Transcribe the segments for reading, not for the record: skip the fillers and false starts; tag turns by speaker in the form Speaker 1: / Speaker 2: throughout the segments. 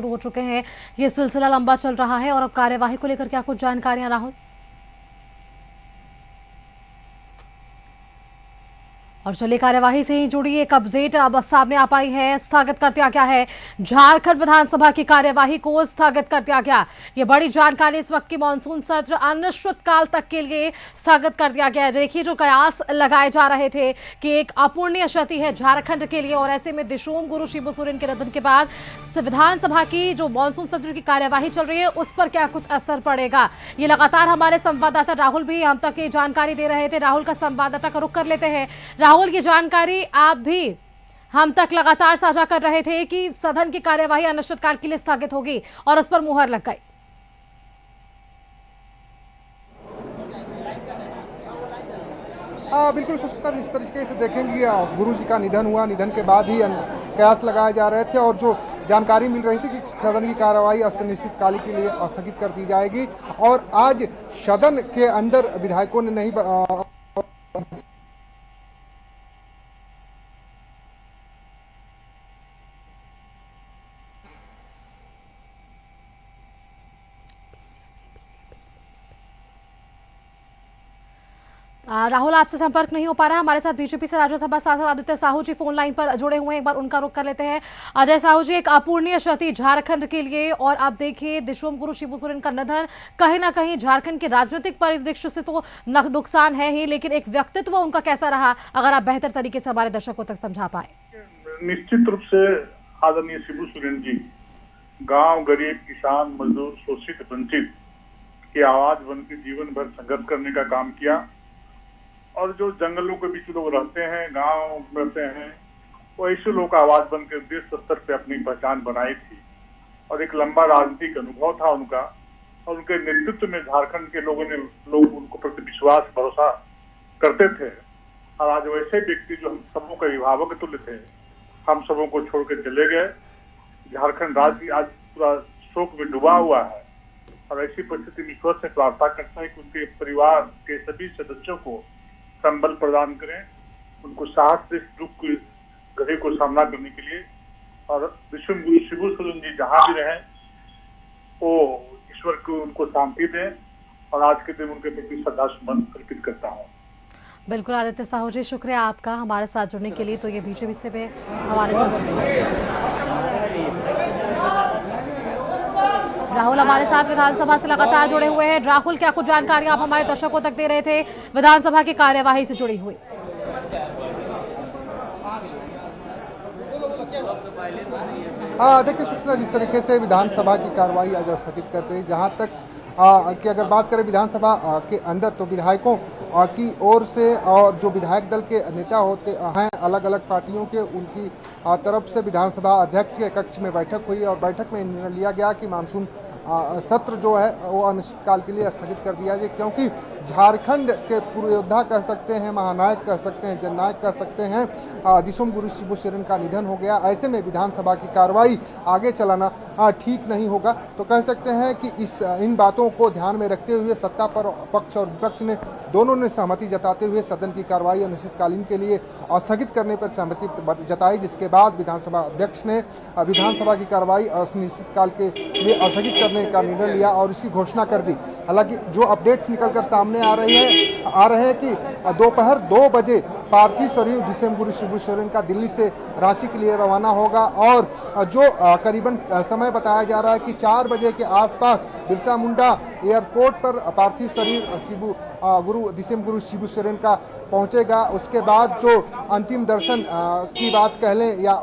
Speaker 1: शुरू हो चुके हैं। ये सिलसिला लंबा चल रहा है और अब कार्यवाही को लेकर क्या कुछ जानकारियां, राहुल? और चलिए कार्यवाही से ही जुड़ी एक अपडेट अब सामने आ पाई है। स्थगित कर दिया गया है झारखंड विधानसभा की कार्यवाही को, स्थगित कर दिया गया। ये बड़ी जानकारी इस वक्त की मानसून सत्र अनिश्चितकाल तक के लिए स्थगित कर दिया गया है। देखिए, जो कयास लगाए जा रहे थे कि एक अपूर्णीय क्षति है झारखंड के लिए, और ऐसे में दिशोम गुरु शिबू सोरेन के निधन के बाद विधानसभा की जो मानसून सत्र की कार्यवाही चल रही है उस पर क्या कुछ असर पड़ेगा, ये लगातार हमारे संवाददाता राहुल भी हम तक ये जानकारी दे रहे थे। राहुल का संवाददाता का रुख कर लेते हैं। राहुल, की जानकारी आप भी हम तक लगातार साझा कर रहे थे कि सदन की कार्यवाही अनिश्चितकाल के लिए स्थगित होगी और उस पर मुहर लग गई।
Speaker 2: बिल्कुल सुष्मिता, जिस तरीके से देखेंगे गुरु जी का निधन हुआ, निधन के बाद ही कयास लगाए जा रहे थे और जो जानकारी मिल रही थी कि सदन की कार्यवाही अनिश्चितकाल के लिए स्थगित कर दी जाएगी और आज सदन के अंदर विधायकों ने नहीं
Speaker 1: राहुल, आपसे संपर्क नहीं हो पा रहा है। हमारे साथ बीजेपी से राज्यसभा सांसद आदित्य साहू जी फोन लाइन पर जुड़े हुए हैं, एक बार उनका रुख कर लेते हैं। अजय साहू जी, एक अपूर्णीय क्षति झारखंड के लिए, और आप देखिए दिशोम गुरु शिबू सोरेन का निधन कहीं ना कहीं झारखंड के राजनीतिक परिदृश्य से तो नुकसान है ही, लेकिन एक व्यक्तित्व उनका कैसा रहा, अगर आप बेहतर तरीके से हमारे दर्शकों तक समझा पाए।
Speaker 3: निश्चित रूप से आदरणीय शिबू सोरेन जी गांव, गरीब, किसान, मजदूर, शोषित, वंचित की आवाज बनकर जीवन भर संघर्ष करने का काम किया और जो जंगलों के बीच लोग रहते हैं, गांव रहते हैं, वो ऐसे लोग आवाज बनकर देश स्तर पे अपनी पहचान बनाई थी और एक लंबा राजनीतिक अनुभव था उनका और उनके नेतृत्व में झारखंड के लोग उनको प्रति विश्वास, भरोसा करते थे। और आज वैसे व्यक्ति जो हम सबों के अभिभावक तुल्य थे, हम सबों को छोड़ के चले गए। झारखंड राज्य आज पूरा शोक में डूबा हुआ है और ऐसी परिस्थिति में ईश्वर से प्रार्थना करता है कि उनके परिवार के सभी सदस्यों को संबल प्रदान करें, उनको साहस से दुख की घड़ी को सामना करने के लिए। और दिशोम गुरु शिबू सोरेन जी जहाँ भी रहें वो ईश्वर को उनको शांति दें और आज के दिन उनके प्रति श्रद्धासुमन अर्पित करता हूँ।
Speaker 1: बिल्कुल आदित्य साहू जी, शुक्रिया आपका हमारे साथ जुड़ने के लिए। तो ये बीजेपी से भी हमारे साथ जुड़े राहुल हमारे साथ विधानसभा से लगातार जुड़े हुए हैं। राहुल, क्या कुछ जानकारी आप हमारे दर्शकों तक दे रहे थे विधानसभा की कार्यवाही से जुड़ी हुई?
Speaker 2: देखिए सुष्मिता, जिस तरीके से विधानसभा की कार्यवाही आज स्थगित करते हैं, जहां तक कि अगर बात करें विधानसभा के अंदर तो विधायकों की ओर से और जो विधायक दल के नेता होते हैं अलग अलग पार्टियों के, उनकी तरफ से विधानसभा अध्यक्ष के कक्ष में बैठक हुई और बैठक में निर्णय लिया गया कि मानसून सत्र जो है वो अनिश्चितकाल के लिए स्थगित कर दिया जाए, क्योंकि झारखंड के पूर्व योद्धा कह सकते हैं, महानायक कह सकते हैं, जननायक कह सकते हैं, दिशोम गुरु शिबू सोरेन का निधन हो गया। ऐसे में विधानसभा की कार्रवाई आगे चलाना ठीक नहीं होगा। तो कह सकते हैं कि इन बातों को ध्यान में रखते हुए सत्ता पर पक्ष और विपक्ष ने दोनों ने सहमति जताते हुए सदन की कार्रवाई अनिश्चितकालीन के लिए स्थगित करने पर सहमति जताई, जिसके बाद विधानसभा अध्यक्ष ने विधानसभा की कार्रवाई अनिश्चितकाल के लिए स्थगित करने का निर्णय लिया और इसकी घोषणा कर दी। हालांकि जो अपडेट्स निकलकर सामने आ रहे हैं कि दोपहर 2 बजे पार्थिव शरीर दिशोम गुरु शिबू सोरेन का दिल्ली से रांची के लिए रवाना होगा और जो करीबन समय बताया जा रहा है कि 4 बजे के आसपास बिरसा मुंडा एयरपोर्ट पर पार्थिव शरीर दिशोम गुरु शिबू सोरेन का पहुंचेगा। उसके बाद जो अंतिम दर्शन की बात कह लें या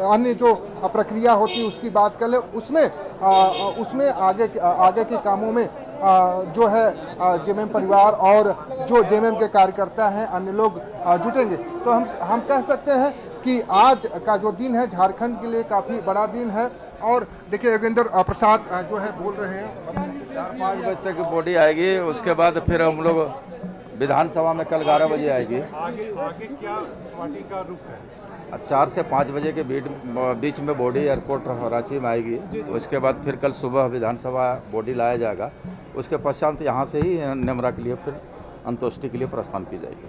Speaker 2: अन्य जो प्रक्रिया होती है उसकी बात कर लें, उसमें आगे के कामों में जो है जेएमएम परिवार और जो जेएमएम के कार्यकर्ता हैं, अन्य लोग जुटेंगे। तो हम कह सकते हैं कि आज का जो दिन है झारखंड के लिए काफ़ी बड़ा दिन है। और देखिए योगेंद्र प्रसाद जो है बोल रहे हैं
Speaker 4: 4-5 बजे तक बॉडी आएगी, उसके बाद फिर हम लोग विधानसभा में कल 11 बजे आएगी।
Speaker 5: आगे क्या पार्टी का रुख है?
Speaker 4: 4 से 5 बजे के बीच में बॉडी एयरपोर्ट रांची में आएगी। उसके बाद फिर कल सुबह विधानसभा बॉडी लाया जाएगा। उसके पश्चात यहाँ से ही नेमरा के लिए फिर अंत्येष्टि के लिए प्रस्थान की जाएगी।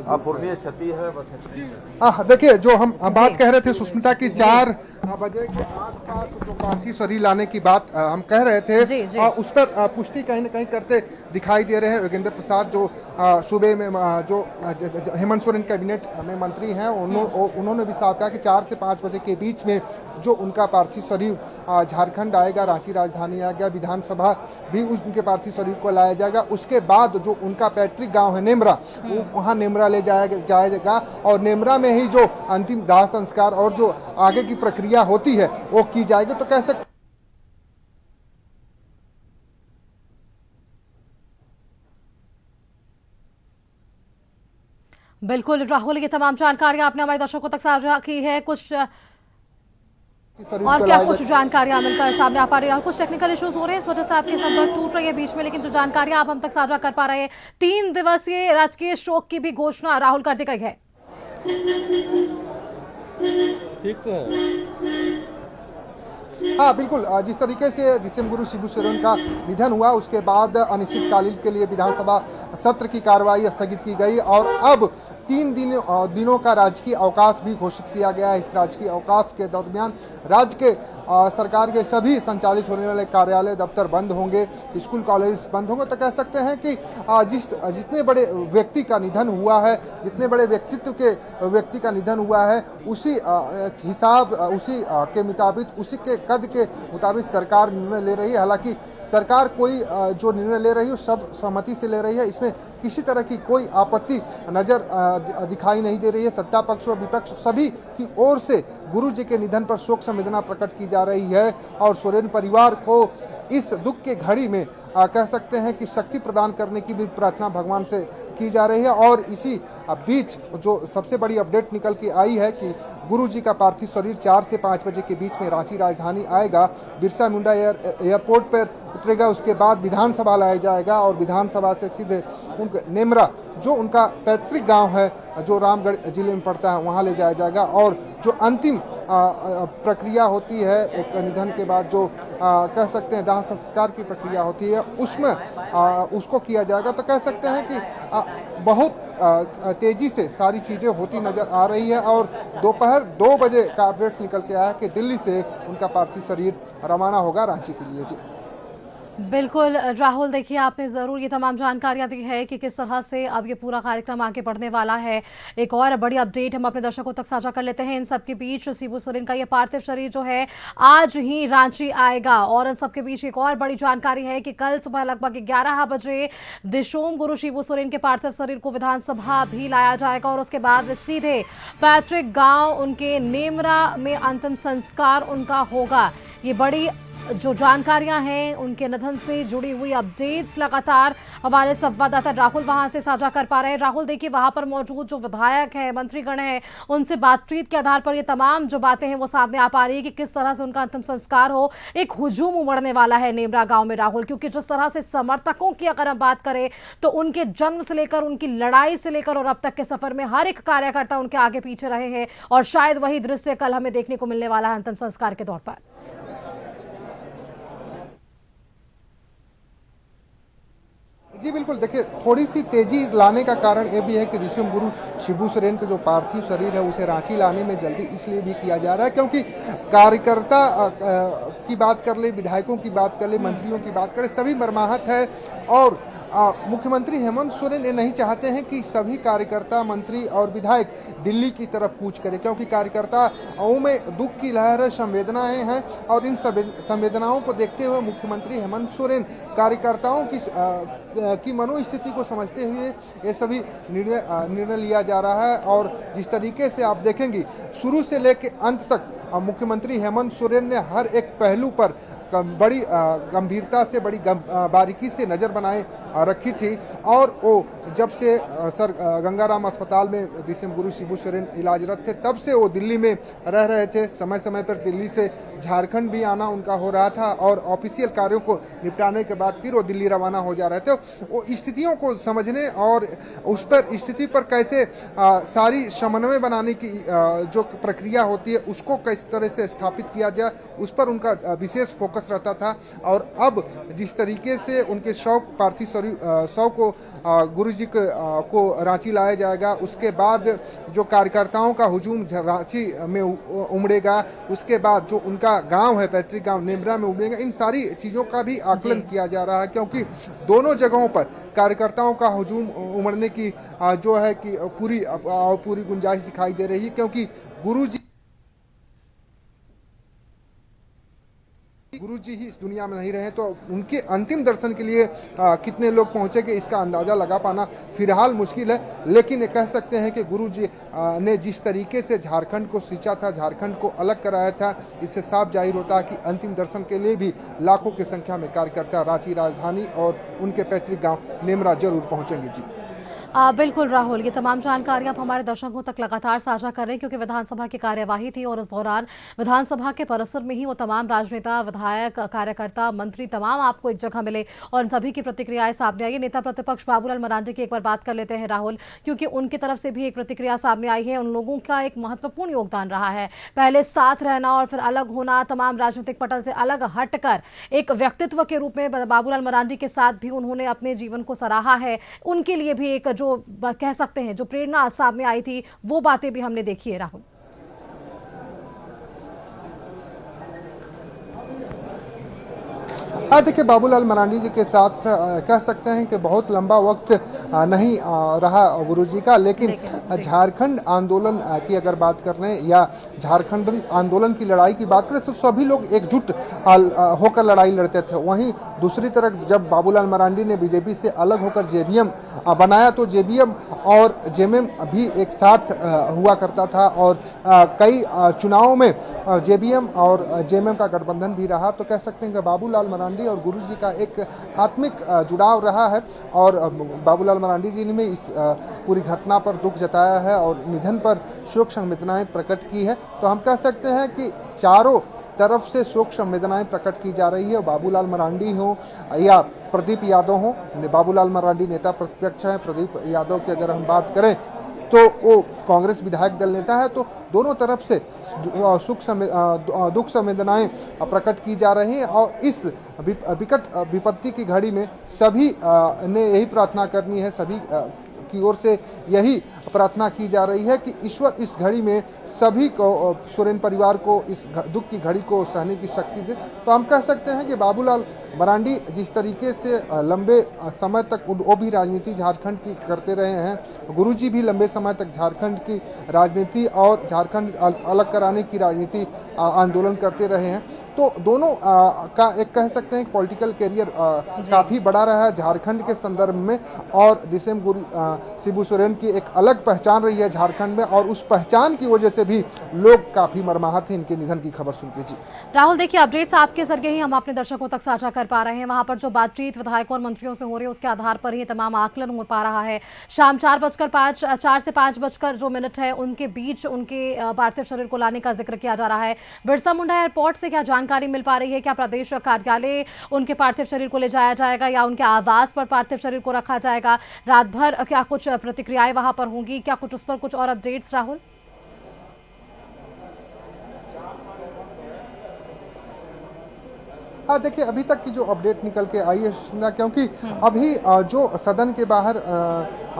Speaker 4: अब पूर्णीय क्षति है बस इतनी है।
Speaker 2: देखिए, जो हम बात कह रहे थे सुष्मिता की 4 बजे के आसपास जो पार्थिव शरीर लाने की बात हम कह रहे थे,
Speaker 1: जी।
Speaker 2: उस पर पुष्टि कहीं न कहीं करते दिखाई दे रहे हैं योगेंद्र प्रसाद, जो सूबे में जो हेमंत सोरेन कैबिनेट में मंत्री हैं। उन्होंने भी साफ कहा कि 4 से 5 बजे के बीच में जो उनका पार्थिव शरीर झारखंड आएगा, रांची राजधानी आएगा, विधानसभा भी उनके पार्थिव शरीर को लाया जाएगा। उसके बाद जो उनका पैतृक गांव है नेमरा, वहां नेमरा ले जाएगा और नेमरा में ही जो अंतिम दाह संस्कार और जो आगे की प्रक्रिया होती है वो की जाएगी। तो कैसे
Speaker 1: बिल्कुल राहुल, ये तमाम जानकारी आपने हमारे दर्शकों तक साझा की है। कुछ और क्या कुछ जानकारियां मिलकर सामने आ पा रही है? कुछ टेक्निकल इश्यूज हो रहे हैं, इस वजह से आपके संपर्क टूट रही है बीच में, लेकिन जो जानकारियां आप हम तक साझा कर पा रहे हैं, 3 दिवसीय राजकीय शोक की भी घोषणा राहुल कर दी गई है।
Speaker 5: ठीक तो है।
Speaker 2: हाँ बिल्कुल, जिस तरीके से ऋषिम गुरु शिबू सोरेन का निधन हुआ उसके बाद अनिश्चितकालीन के लिए विधानसभा सत्र की कार्रवाई स्थगित की गई और अब 3 दिनों का राजकीय अवकाश भी घोषित किया गया है। इस राजकीय अवकाश के दरमियान राज्य के सरकार के सभी संचालित होने वाले कार्यालय दफ्तर बंद होंगे, स्कूल कॉलेज बंद होंगे। तो कह सकते हैं कि जितने बड़े व्यक्ति का निधन हुआ है, जितने बड़े व्यक्तित्व के व्यक्ति का निधन हुआ है, उसी हिसाब उसी के मुताबिक, उसी के कद के मुताबिक सरकार निर्णय ले रही है। हालांकि सरकार कोई जो निर्णय ले रही है सब सहमति से ले रही है, इसमें किसी तरह की कोई आपत्ति नजर दिखाई नहीं दे रही है। सत्ता पक्ष और विपक्ष सभी की ओर से गुरु जी के निधन पर शोक संवेदना प्रकट की जा रही है और सोरेन परिवार को इस दुख के घड़ी में कह सकते हैं कि शक्ति प्रदान करने की भी प्रार्थना भगवान से की जा रही है। और इसी बीच जो सबसे बड़ी अपडेट निकल के आई है कि गुरु जी का पार्थिव शरीर 4 से 5 बजे के बीच में रांची राजधानी आएगा, बिरसा मुंडा एयरपोर्ट पर उतरेगा, उसके बाद विधानसभा लाया जाएगा और विधानसभा से सीधे उनके नेमरा जो उनका पैतृक गांव है जो रामगढ़ जिले में पड़ता है वहां ले जाया जाएगा। और जो अंतिम प्रक्रिया होती है एक निधन के बाद, जो कह सकते हैं दाह संस्कार की प्रक्रिया होती है, उसमें उसको किया जाएगा। तो कह सकते हैं कि बहुत तेजी से सारी चीज़ें होती नजर आ रही है और दोपहर 2 बजे का अपडेट निकल के आया कि दिल्ली से उनका पार्थिव शरीर रवाना होगा रांची के लिए। जी
Speaker 1: बिल्कुल राहुल, देखिए आपने ज़रूर ये तमाम जानकारियां दी है कि किस तरह से अब ये पूरा कार्यक्रम आगे बढ़ने वाला है। एक और बड़ी अपडेट हम अपने दर्शकों तक साझा कर लेते हैं। इन सब के बीच शिबू सोरेन का ये पार्थिव शरीर जो है आज ही रांची आएगा और इन सब के बीच एक और बड़ी जानकारी है कि कल सुबह लगभग 11 बजे दिशोम गुरु शिबू सोरेन के पार्थिव शरीर को विधानसभा भी लाया जाएगा और उसके बाद सीधे पैतृक गाँव उनके नेमरा में अंतिम संस्कार उनका होगा। ये बड़ी जो जानकारियां हैं उनके निधन से जुड़ी हुई अपडेट्स लगातार हमारे संवाददाता राहुल वहां से साझा कर पा रहे हैं। राहुल, देखिए वहां पर मौजूद जो विधायक हैं, मंत्रीगण हैं, उनसे बातचीत के आधार पर ये तमाम जो बातें हैं वो सामने आ पा रही है कि किस तरह से उनका अंतिम संस्कार हो। एक हुजूम उमड़ने वाला है नेमरा गांव में राहुल, क्योंकि जिस तरह से समर्थकों की अगर हम बात करें तो उनके जन्म से लेकर उनकी लड़ाई से लेकर और अब तक के सफर में हर एक कार्यकर्ता उनके आगे पीछे रहे हैं और शायद वही दृश्य कल हमें देखने को मिलने वाला है अंतिम संस्कार के तौर पर।
Speaker 2: जी बिल्कुल, देखिए थोड़ी सी तेजी लाने का कारण ये भी है कि ऋषिम गुरु शिबू सोरेन का जो पार्थिव शरीर है उसे रांची लाने में जल्दी इसलिए भी किया जा रहा है क्योंकि कार्यकर्ता की बात कर ले, विधायकों की बात कर ले, मंत्रियों की बात करें, सभी मर्माहत है। और मुख्यमंत्री हेमंत सोरेन ये नहीं चाहते हैं कि सभी कार्यकर्ता, मंत्री और विधायक दिल्ली की तरफ कूच करें क्योंकि कार्यकर्ताओं में दुख की लहर, संवेदनाएं हैं और इन संवेदनाओं को देखते हुए मुख्यमंत्री हेमंत सोरेन कार्यकर्ताओं की मनोस्थिति को समझते हुए ये सभी निर्णय लिया जा रहा है। और जिस तरीके से आप देखेंगे शुरू से लेकर अंत तक मुख्यमंत्री हेमंत सोरेन ने हर एक पहलू पर बड़ी गंभीरता से, बड़ी बारीकी से नज़र बनाए रखी थी। और वो जब से सर गंगाराम अस्पताल में ऋषिम गुरु शिबू सोरेन इलाजरत थे तब से वो दिल्ली में रह रहे थे। समय समय पर दिल्ली से झारखंड भी आना उनका हो रहा था और ऑफिशियल कार्यों को निपटाने के बाद फिर वो दिल्ली रवाना हो जा रहे थे। वो स्थितियों को समझने और उस पर स्थिति पर कैसे सारी समन्वय बनाने की जो प्रक्रिया होती है उसको किस तरह से स्थापित किया जाए उस पर उनका विशेष फोकस रहता था। और अब जिस तरीके से उनके पार्थिव शव को गुरुजी को रांची लाया जाएगा, उसके बाद जो कार्यकर्ताओं का हुजूम रांची में उमड़ेगा, उसके बाद जो उनका गांव है पैतृक गांव नेमरा में उमड़ेगा, इन सारी चीज़ों का भी आकलन किया जा रहा है क्योंकि दोनों जगहों पर कार्यकर्ताओं का हुजूम उमड़ने की जो है कि पूरी गुंजाइश दिखाई दे रही है क्योंकि गुरुजी ही इस दुनिया में नहीं रहे तो उनके अंतिम दर्शन के लिए कितने लोग पहुंचेंगे इसका अंदाजा लगा पाना फिलहाल मुश्किल है। लेकिन ये कह सकते हैं कि गुरुजी ने जिस तरीके से झारखंड को सींचा था, झारखंड को अलग कराया था, इससे साफ जाहिर होता है कि अंतिम दर्शन के लिए भी लाखों की संख्या में कार्यकर्ता रांची राजधानी और उनके पैतृक गाँव नेमरा जरूर पहुँचेंगे। जी
Speaker 1: बिल्कुल राहुल, ये तमाम जानकारियां आप हमारे दर्शकों तक लगातार साझा कर रहे हैं क्योंकि विधानसभा की कार्यवाही थी और इस दौरान विधानसभा के परिसर में ही वो तमाम राजनेता, विधायक, कार्यकर्ता, मंत्री तमाम आपको एक जगह मिले और इन सभी की प्रतिक्रियाएं सामने आई। नेता प्रतिपक्ष बाबूलाल मरांडी की एक बार बात कर लेते हैं राहुल, क्योंकि उनकी तरफ से भी एक प्रतिक्रिया सामने आई है। उन लोगों का एक महत्वपूर्ण योगदान रहा है, पहले साथ रहना और फिर अलग होना, तमाम राजनीतिक पटल से अलग हटकर एक व्यक्तित्व के रूप में बाबूलाल मरांडी के साथ भी उन्होंने अपने जीवन को सराहा है। उनके लिए भी एक जो कह सकते हैं जो प्रेरणा सामने आई थी वो बातें भी हमने देखी है राहुल।
Speaker 2: हाँ देखिए, बाबूलाल मरांडी जी के साथ कह सकते हैं कि बहुत लंबा वक्त नहीं रहा गुरुजी का, लेकिन झारखंड आंदोलन की अगर बात करें या झारखंड आंदोलन की लड़ाई की बात करें तो सभी लोग एकजुट होकर लड़ाई लड़ते थे। वहीं दूसरी तरफ जब बाबूलाल मरांडी ने बीजेपी से अलग होकर जेबीएम बनाया तो जेबीएम और जेएमएम भी एक साथ हुआ करता था और कई चुनावों में जेबीएम और जेएमएम का गठबंधन भी रहा। तो कह सकते हैं कि बाबूलाल मरांडी और गुरुजी का एक आत्मिक जुड़ाव रहा है और बाबूलाल मरांडी जी ने इस पूरी घटना पर दुख जताया है और निधन पर शोक संवेदनाएं प्रकट की है। तो हम कह सकते हैं कि चारों तरफ से शोक संवेदनाएं प्रकट की जा रही है। बाबूलाल मरांडी हो या प्रदीप यादव हो, बाबूलाल मरांडी नेता प्रतिपक्ष हैं, प्रदीप यादव की अगर हम बात करें तो वो कांग्रेस विधायक दल नेता है। तो दोनों तरफ से दुख संवेदनाएं प्रकट की जा रही हैं और इस विकट विपत्ति की घड़ी में सभी ने यही प्रार्थना करनी है, सभी की ओर से यही प्रार्थना की जा रही है कि ईश्वर इस घड़ी में सभी को, सोरेन परिवार को इस दुख की घड़ी को सहने की शक्ति दे। तो हम कह सकते हैं कि बाबूलाल मरांडी जिस तरीके से लंबे समय तक वो भी राजनीति झारखंड की करते रहे हैं, गुरुजी भी लंबे समय तक झारखंड की राजनीति और झारखंड अलग कराने की राजनीति आंदोलन करते रहे हैं। तो दोनों का एक कह सकते हैं पॉलिटिकल कैरियर काफ़ी बड़ा रहा है झारखंड के संदर्भ में और दिसेम शिबू सोरेन की एक अलग पहचान रही है झारखंड में और उस पहचान की वजह से भी लोग काफ़ी मर्माहत हैं इनके निधन की खबर सुन के। जी
Speaker 1: राहुल, देखिए अपडेट्स आपके जरिए ही हम अपने दर्शकों तक साझा कर पा रहे हैं। वहां पर जो बातचीत विधायकों और मंत्रियों से हो रही है उसके आधार पर ही तमाम आकलन हो पा रहा है। शाम 4 से 5 है उनके बीच उनके पार्थिव शरीर को लाने का जिक्र किया जा रहा है। बिरसा मुंडा एयरपोर्ट से क्या जानकारी मिल पा रही है? क्या प्रदेश कार्यालय उनके पार्थिव शरीर को ले जाया जाएगा या उनके आवास पर पार्थिव शरीर को रखा जाएगा? रात भर क्या कुछ प्रतिक्रियाएं वहां पर होंगी? क्या कुछ उस पर कुछ और अपडेट्स राहुल?
Speaker 2: हाँ देखिए, अभी तक की जो अपडेट निकल के आई है सुना, क्योंकि अभी जो सदन के बाहर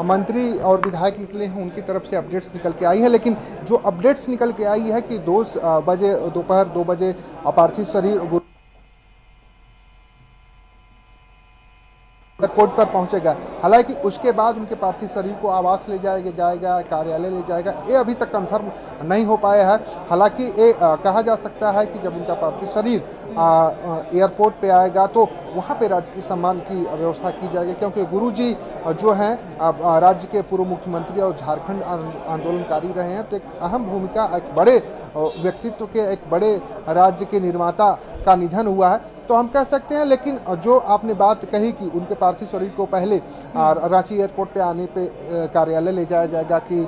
Speaker 2: मंत्री और विधायक निकले हैं उनकी तरफ से अपडेट्स निकल के आई है, लेकिन जो अपडेट्स निकल के आई है कि 2 बजे दोपहर 2 बजे पार्थिव शरीर एयरपोर्ट पर पहुंचेगा। हालांकि उसके बाद उनके पार्थिव शरीर को आवास ले जाएगा, कार्यालय ले जाएगा, ये अभी तक कंफर्म नहीं हो पाया है। हालांकि ये कहा जा सकता है कि जब उनका पार्थिव शरीर एयरपोर्ट पे आएगा तो वहाँ पे राजकीय सम्मान की व्यवस्था की जाएगी, क्योंकि गुरुजी जो हैं राज्य के पूर्व मुख्यमंत्री और झारखंड आंदोलनकारी रहे हैं। तो एक अहम भूमिका, एक बड़े व्यक्तित्व के, एक बड़े राज्य के निर्माता का निधन हुआ है। तो हम कह सकते हैं। लेकिन जो आपने बात कही कि उनके पार्थिव शरीर को पहले रांची एयरपोर्ट पे आने पे कार्यालय ले जाया जाएगा कि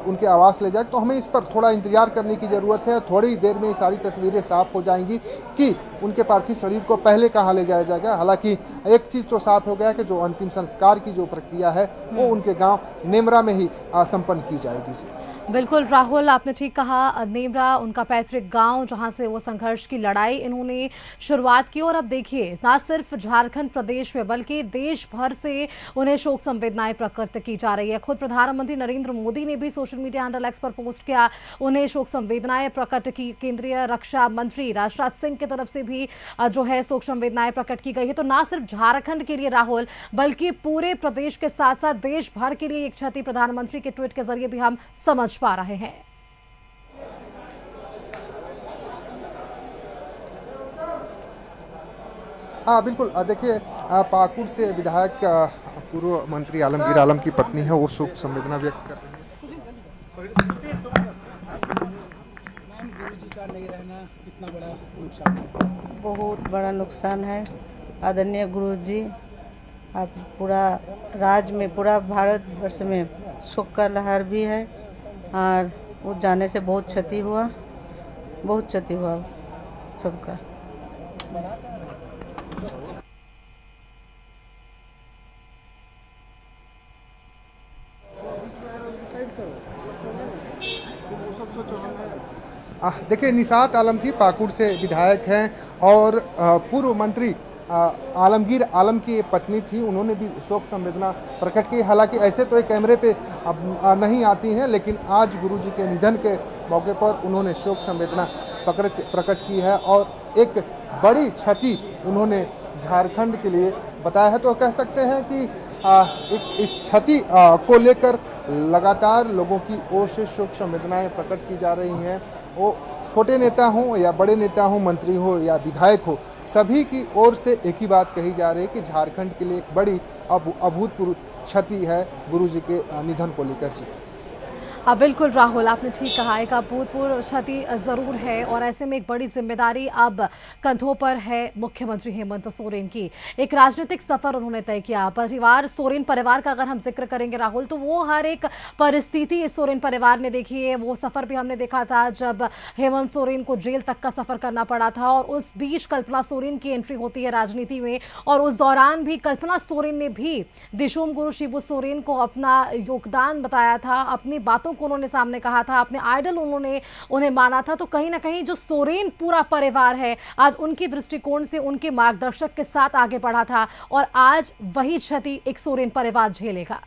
Speaker 2: उनके आवास ले जाएगा, तो हमें इस पर थोड़ा इंतजार करने की ज़रूरत है। थोड़ी देर में ये सारी तस्वीरें साफ हो जाएंगी कि उनके पार्थिव शरीर को पहले कहाँ ले जाया जाएगा। हालांकि एक चीज़ तो साफ हो गया कि जो अंतिम संस्कार की जो प्रक्रिया है वो उनके गांव नेमरा में ही संपन्न की जाएगी।
Speaker 1: बिल्कुल राहुल, आपने ठीक कहा। नेमरा उनका पैतृक गांव, जहां से वो संघर्ष की लड़ाई इन्होंने शुरुआत की। और अब देखिए, ना सिर्फ झारखंड प्रदेश में बल्कि देश भर से उन्हें शोक संवेदनाएं प्रकट की जा रही है। खुद प्रधानमंत्री नरेंद्र मोदी ने भी सोशल मीडिया हैंडल एक्स पर पोस्ट किया, उन्हें शोक संवेदनाएं प्रकट की। केंद्रीय रक्षा मंत्री राजनाथ सिंह की तरफ से भी जो है शोक संवेदनाएं प्रकट की गई है। तो ना सिर्फ झारखंड के लिए राहुल, बल्कि पूरे प्रदेश के साथ साथ देश भर के लिए एक क्षति प्रधानमंत्री के ट्वीट के जरिए भी हम समझ पा रहे हैं।
Speaker 2: हाँ बिल्कुल, देखिए पाकुड़ से विधायक पूर्व मंत्री आलमगीर आलम की पत्नी है, वो शोक संवेदना व्यक्त कर रही है।
Speaker 5: गुरुजी का नहीं रहना कितना बड़ा नुकसान है?
Speaker 6: बहुत बड़ा नुकसान है आदरणीय गुरुजी। अब पूरा राज्य में, पूरा भारतवर्ष में शोक का लहर भी है और वो जाने से बहुत क्षति हुआ सबका।
Speaker 2: देखिए निशात आलम थी, पाकुड़ से विधायक हैं और पूर्व मंत्री आलमगीर आलम की पत्नी थी, उन्होंने भी शोक संवेदना प्रकट की। हालांकि ऐसे तो ये कैमरे पे नहीं आती हैं, लेकिन आज गुरुजी के निधन के मौके पर उन्होंने शोक संवेदना प्रकट की है और एक बड़ी क्षति उन्होंने झारखंड के लिए बताया है। तो कह सकते हैं कि इस क्षति को लेकर लगातार लोगों की ओर से शोक संवेदनाएं प्रकट की जा रही हैं। वो छोटे नेता हों या बड़े नेता हों, मंत्री हो या विधायक हो, सभी की ओर से एक ही बात कही जा रही है कि झारखंड के लिए एक बड़ी अभूतपूर्व क्षति है गुरुजी के निधन को लेकर। जी
Speaker 1: बिल्कुल राहुल, आपने ठीक कहा, एक अभूतपूर्व क्षति ज़रूर है और ऐसे में एक बड़ी जिम्मेदारी अब कंधों पर है मुख्यमंत्री हेमंत सोरेन की। एक राजनीतिक सफर उन्होंने तय किया। परिवार, सोरेन परिवार का अगर हम जिक्र करेंगे राहुल, तो वो हर एक परिस्थिति इस सोरेन परिवार ने देखी है। वो सफर भी हमने देखा था जब हेमंत सोरेन को जेल तक का सफर करना पड़ा था और उस बीच कल्पना सोरेन की एंट्री होती है राजनीति में और उस दौरान भी कल्पना सोरेन ने भी दिशोम गुरु शिबू सोरेन को अपना योगदान बताया था, अपनी बातों को उन्होंने सामने कहा था, अपने आइडल उन्हें माना था। तो कहीं ना कहीं जो सोरेन पूरा परिवार है आज उनकी दृष्टिकोण से उनके मार्गदर्शक के साथ आगे बढ़ा था और आज वही क्षति एक सोरेन परिवार झेलेगा।